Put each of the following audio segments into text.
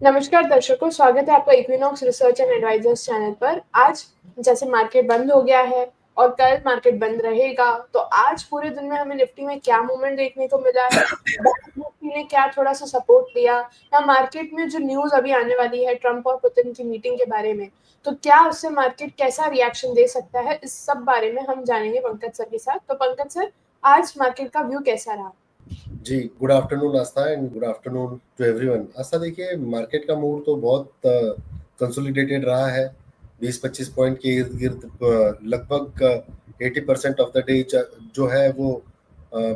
नमस्कार दर्शकों, स्वागत है आपका Equinox Research and Advisors channel पर। आज जैसे मार्केट बंद हो गया है और कल मार्केट बंद रहेगा, तो आज पूरे दिन में हमें निफ्टी में क्या मूवमेंट देखने को मिला है, बैंक निफ्टी ने क्या थोड़ा-सा सपोर्ट लिया, या मार्केट में जो न्यूज़ अभी आने वाली है ट्रंप और पुतिन की मीटिंग के बारे में, तो क्या उससे मार्केट कैसा रिएक्शन दे सकता है, इस सब बारे में हम जानेंगे पंकज सर के साथ। तो पंकज सर, आज मार्केट का व्यू कैसा रहा? जी, good afternoon Aastha and good afternoon to everyone. Aastha, देखिए मार्केट का मूड तो बहुत कंसोलिडेटेड रहा है। 20-25 पॉइंट के इर्द गिर्द लगभग 80% ऑफ द डे जो है वो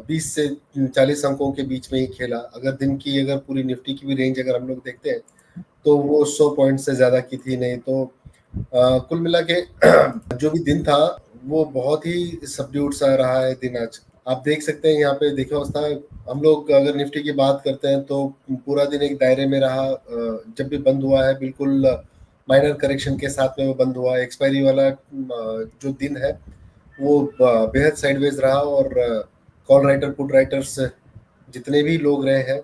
20 से 40 अंकों के बीच में ही खेला। अगर पूरी निफ्टी की भी रेंज अगर हम लोग देखते हैं तो वो 100 पॉइंट से ज़्यादा की थी नहीं। तो कुल मिला के जो भी दिन था वो बहुत ही सबड्यूड सा रहा है दिन आज। आप देख सकते हैं यहाँ पे देखा अवस्था। हम लोग अगर निफ्टी की बात करते हैं तो पूरा दिन एक दायरे में रहा। जब भी बंद हुआ है बिल्कुल माइनर करेक्शन के साथ में वो बंद हुआ। एक्सपायरी वाला जो दिन है वो बेहद साइडवेज रहा और कॉल राइटर पुट राइटर्स जितने भी लोग रहे हैं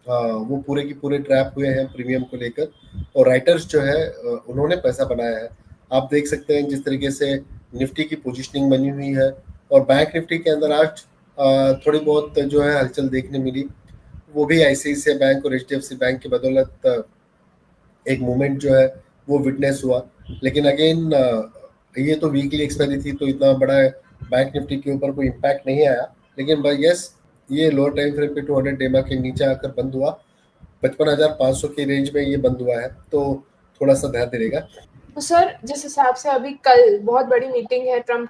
वो पूरे की पूरे ट्रैप हुए हैं प्रीमियम को लेकर। और राइटर्स जो है उन्होंने पैसा बनाया है। आप देख सकते हैं जिस तरीके से निफ्टी की पोजीशनिंग बनी हुई है। और बैंक निफ्टी के अंदर आज थोड़ी बहुत जो है हलचल देखने मिली, वो भी आईसीआईसीआई बैंक और एचडीएफसी बैंक की बदौलत एक मूवमेंट जो है वो विटनेस हुआ। लेकिन अगेन ये तो वीकली एक्सपायरी थी तो इतना बड़ा बैंक निफ्टी के ऊपर कोई इम्पैक्ट नहीं आया। लेकिन यस, ये लोअर टाइम फ्रेम पे 200 डेमा के नीचे आकर बंद हुआ। 55,500 की रेंज में ये बंद हुआ है, तो थोड़ा सा ध्यान देगा। तो सर, जिस हिसाब से अभी कल बहुत बड़ी मीटिंग है ट्रंप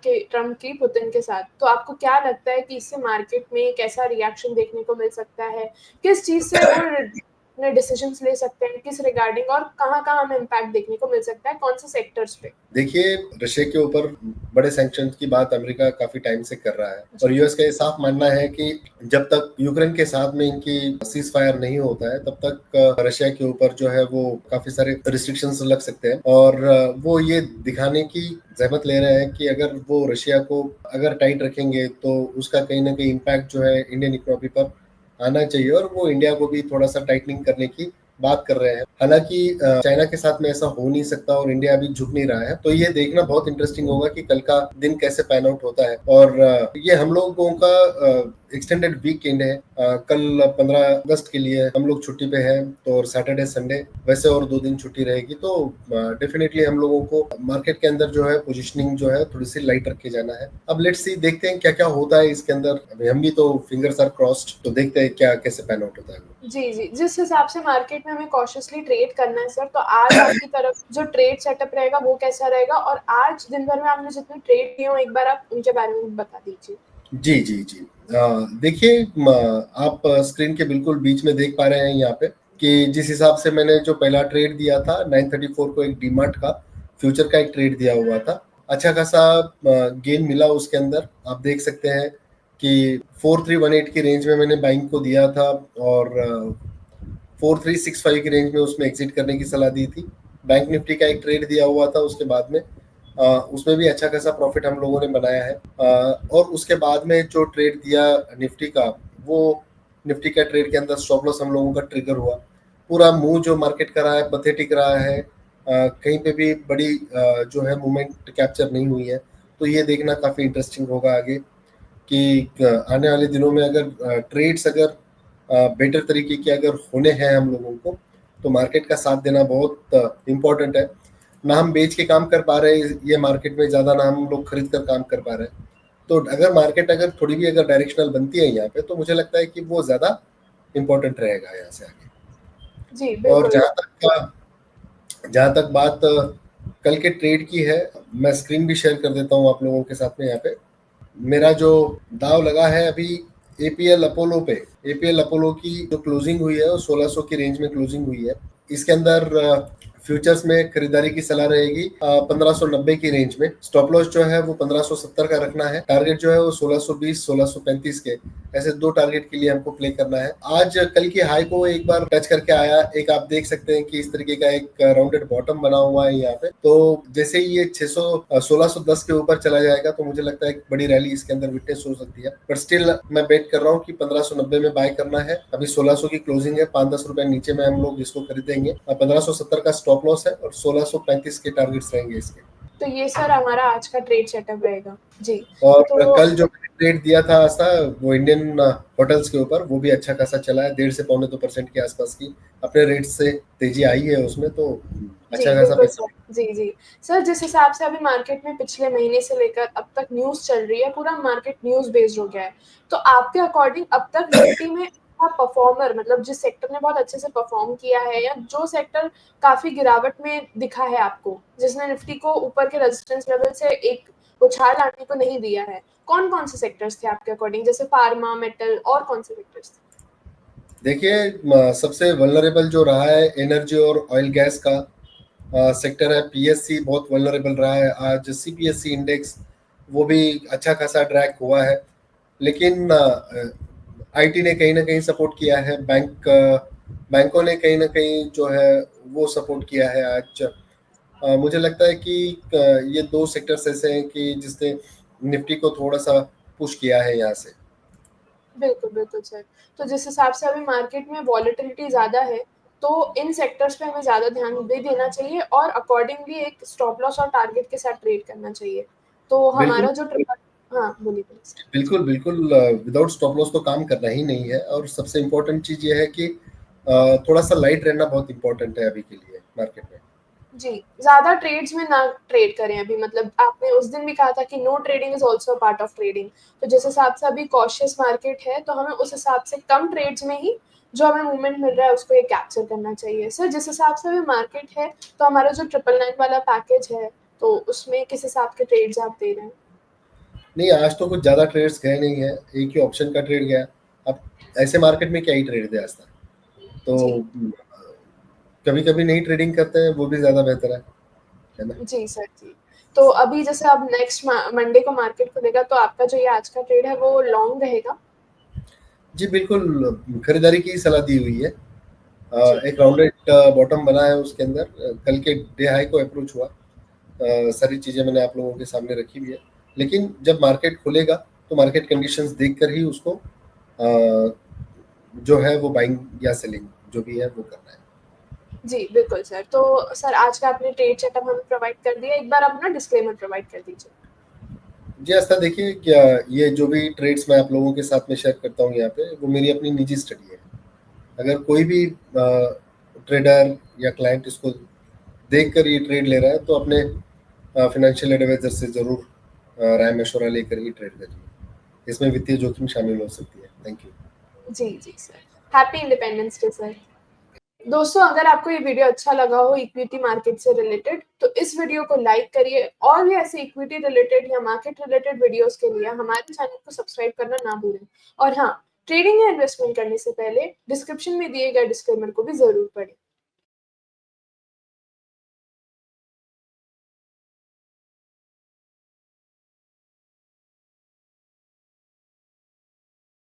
की पुतिन के साथ, तो आपको क्या लगता है कि इससे मार्केट में कैसा रिएक्शन देखने को मिल सकता है? किस चीज़ से वो अपने डिसीजंस ले सकते हैं, किस रिगार्डिंग, और कहाँ-कहाँ हमें इम्पैक्ट देखने को मिल सकता है, कौन से सेक्टर्स पे? देखिए, रशिया के ऊपर बड़े सैंक्शंस की बात अमेरिका काफी टाइम से कर रहा है और यूएस का ये साफ मानना है कि जब तक यूक्रेन के साथ में इनकी सीज फायर नहीं होता है तब तक रशिया के ऊपर जो है वो काफी सारे रिस्ट्रिक्शंस लग सकते हैं। और वो ये दिखाने की जहमत ले रहे हैं कि अगर वो रशिया को अगर टाइट रखेंगे तो उसका कहीं ना कहीं इम्पैक्ट जो है इंडियन इकोनॉमी पर आना चाहिए और वो इंडिया को भी थोड़ा सा टाइटनिंग करने की बात कर रहे हैं। हालांकि चाइना के साथ में ऐसा हो नहीं सकता और इंडिया अभी झुक नहीं रहा है, तो ये देखना बहुत इंटरेस्टिंग होगा कि कल का दिन कैसे पैन आउट होता है। और ये हम लोगों का एक्सटेंडेड वीकेंड है। कल 15 अगस्त के लिए हम लोग छुट्टी पे हैं, तो सैटरडे संडे वैसे और 2 दिन छुट्टी रहेगी। तो डेफिनेटली हम लोगों को मार्केट के अंदर जो है पोजिशनिंग जो है थोड़ी सी लाइट रख के जाना है। अब लेट्स सी, देखते हैं क्या क्या होता है इसके अंदर। अभी हम भी तो फिंगर्स आर क्रॉस्ड, तो देखते हैं क्या कैसे पैन आउट होता है। जी। जिस हिसाब से मार्केट में हमें कॉशियसली ट्रेड करना है सर, तो आज आपकी तरफ जो ट्रेड सेटअप रहेगा वो कैसा रहेगा? और आज दिन भर में आपने जितने ट्रेड किए हो, एक बार आप उनके बारे में बता दीजिए। जी जी जी। देखिए, आप स्क्रीन के बिल्कुल बीच में देख पा रहे हैं यहाँ पे कि जिस हिसाब से मैंने जो पहला ट्रेड दिया था 934 को, एक डीमार्ट का फ्यूचर का एक ट्रेड दिया हुआ था। अच्छा खासा गेन मिला उसके अंदर। आप देख सकते हैं कि 4318 की रेंज में मैंने बाइंग को दिया था और 4365 की रेंज में उसमें एग्जिट करने की सलाह दी थी। बैंक निफ्टी का एक ट्रेड दिया हुआ था उसके बाद में, उसमें भी अच्छा खासा प्रॉफिट हम लोगों ने बनाया है। और उसके बाद में जो ट्रेड दिया निफ्टी का, वो निफ्टी का ट्रेड के अंदर स्टॉप लॉस हम लोगों का ट्रिगर हुआ। पूरा मूव जो मार्केट का रहा है पथेटिक रहा है। कहीं पे भी बड़ी जो है मूवमेंट कैप्चर नहीं हुई है। तो ये देखना काफ़ी इंटरेस्टिंग होगा आगे कि आने वाले दिनों में अगर ट्रेड्स अगर बेटर तरीके के अगर होने हैं हम लोगों को, तो मार्केट का साथ देना बहुत इम्पोर्टेंट है। ना हम बेच के काम कर पा रहे हैं ये मार्केट में ज़्यादा, ना हम लोग खरीद कर काम कर पा रहे हैं। तो अगर मार्केट अगर थोड़ी भी अगर डायरेक्शनल बनती है यहाँ पे, तो मुझे लगता है कि वो ज़्यादा इम्पोर्टेंट रहेगा यहाँ से आगे। जी, और बिल्कुल। जहाँ तक बात कल के ट्रेड की है, मैं स्क्रीन भी शेयर कर देता हूँ आप लोगों के साथ में। यहाँ पे मेरा जो दाव लगा है अभी एपीएल अपोलो पे। एपीएल अपोलो की जो क्लोजिंग हुई है वो 1600 की रेंज में क्लोजिंग हुई है। इसके अंदर फ्यूचर्स में खरीदारी की सलाह रहेगी 1590 की रेंज में। स्टॉप लॉस जो है वो 1570 का रखना है। टारगेट जो है वो 1620 1635 के, ऐसे दो टारगेट के लिए हमको प्ले करना है। आज कल की हाई को एक बार टच करके आया, एक आप देख सकते हैं कि इस तरीके का एक राउंडेड बॉटम बना हुआ है यहाँ पे। तो जैसे ही ये 1610 के ऊपर चला जाएगा तो मुझे लगता है एक बड़ी रैली इसके अंदर विटनेस हो सकती है। बट स्टिल मैं बेट कर रहा हूँ कि 1590 में बाय करना है। अभी 1600 की क्लोजिंग है, 5-10 रुपए नीचे में हम लोग इसको खरीदेंगे। 1570 का स्टॉप लॉस है और 1635 के टारगेट्स रहेंगे इसके। तो ये सर हमारा आज का ट्रेड सेटअप रहेगा जी। और तो कल जो मैंने ट्रेड दिया था आस्था, वो इंडियन होटल्स के ऊपर, वो भी अच्छा खासा चला है। 1.5 से 1.25% के आसपास की अपने रेट से तेजी आई है उसमें, तो जी अच्छा खासा बिल्कुल पैसा। सर। जी जी सर, जिस हिसाब से अभी मार्केट में पिछले महीने से लेकर अब तक न्यूज चल रही है, पूरा मार्केट न्यूज बेस्ड हो गया है। तो आपके अकॉर्डिंग अब तक निफ्टी में परफॉर्मर, मतलब जिस सेक्टर ने बहुत अच्छे से परफॉर्म किया है या जो सेक्टर काफी गिरावट में दिखा है आपको, जिसने निफ्टी को ऊपर के रेजिस्टेंस लेवल से एक उछाल आने को नहीं दिया है, कौन कौन से सेक्टर्स थे आपके अकॉर्डिंग? जैसे फार्मा, मेटल और कौन से सेक्टर्स थे? देखिए, सबसे वल्नरेबल जो रहा है एनर्जी और ऑयल गैस का सेक्टर है। पीएससी बहुत वल्नरेबल रहा है। आज सीपीएससी इंडेक्स वो भी अच्छा खासा ड्रैग हुआ है, लेकिन आईटी ने कहीं ना कहीं सपोर्ट किया है। बैंकों ने कहीं ना कहीं जो है वो सपोर्ट किया है आज। मुझे लगता है कि ये दो सेक्टर्स ऐसे हैं कि जिसने निफ्टी को थोड़ा सा पुश किया है यहाँ से। बिल्कुल, बिल्कुल सर। तो जिस हिसाब से अभी मार्केट में वॉलेटिलिटी ज़्यादा है, तो इन सेक्टर्स पे हमें ज़्यादा ध्यान भी देना चाहिए और अकॉर्डिंगली एक स्टॉप लॉस और टारगेट के साथ ट्रेड करना चाहिए। तो बिल्कुल हमारा जो ट्रिपल, हाँ, बोलिए, बोलिए सर। बिल्कुल बिल्कुल, विदाउट स्टॉप लॉस तो काम करना ही नहीं है। और सबसे इम्पोर्टेंट चीज ये है कि थोड़ा सा लाइट रहना बहुत इंपॉर्टेंट है अभी के लिए मार्केट में। जी, ज़्यादा ट्रेड्स में ना ट्रेड करें अभी, मतलब आपने उस दिन भी कहा था कि no trading is also a part of trading. तो जिस हिसाब से अभी कॉशियस मार्केट है, तो हमें उस हिसाब से कम ट्रेड्स में ही जो हमें मूवमेंट मिल रहा है उसको ये कैप्चर करना चाहिए। सर, जिस हिसाब से अभी मार्केट है, तो हमारा जो 999 वाला पैकेज है, तो उसमें किस हिसाब के ट्रेड्स आप दे रहे हैं? नहीं, आज तो कुछ ज्यादा ट्रेड्स गए नहीं है, एक ही ऑप्शन का ट्रेड गया। अब ऐसे मार्केट में क्या ही ट्रेड दे आज तक। तो जी, कभी कभी नहीं ट्रेडिंग करते हैं, वो भी ज्यादा बेहतर है ना। जी सर, जी। तो अभी जैसे अब नेक्स्ट मंडे को मार्केट खुलेगा, तो आपका जो ये आज का ट्रेड है, वो लॉन्ग रहेगा? जी बिल्कुल, खरीदारी की सलाह दी हुई है। जी। एक राउंडेड बॉटम बना है उसके अंदर। कल के डे हाई को अप्रोच हुआ। सारी चीजें मैंने आप लोगों के सामने रखी हुई है। लेकिन जब मार्केट खुलेगा तो मार्केट कंडीशंस देखकर ही उसको जो है वो बाइंग या सेलिंग जो भी है वो करना है। जी, बिल्कुल सर। तो सर, आज का आपने ट्रेड सेटअप हमें प्रोवाइड कर दिया, एक बार अपना डिस्क्लेमर प्रोवाइड कर दीजिए। जी ऐसा देखिए, क्या ये जो भी ट्रेड्स मैं आप लोगों के साथ में शेयर करता हूँ यहाँ पे, वो मेरी अपनी निजी स्टडी है। अगर कोई भी ट्रेडर या क्लाइंट इसको देख कर ये ट्रेड ले रहा है तो अपने फाइनेंशियल एडवाइजर से जरूर राय मशवरा लेकर ही ट्रेड करिए। इसमें वित्तीय जोखिम शामिल हो सकती है। Thank you. जी, जी sir. Happy Independence Day sir. दोस्तों, अगर आपको ये वीडियो अच्छा लगा हो इक्विटी मार्केट से रिलेटेड, तो इस वीडियो को लाइक करिए और भी ऐसे इक्विटी रिलेटेड या मार्केट रिलेटेड वीडियोस के लिए हमारे चैनल को सब्सक्राइब करना ना भूलें। और हाँ, ट्रेडिंग या इन्वेस्टमेंट करने से पहले डिस्क्रिप्शन में दिए गए डिस्क्लेमर को भी जरूर पढ़ें।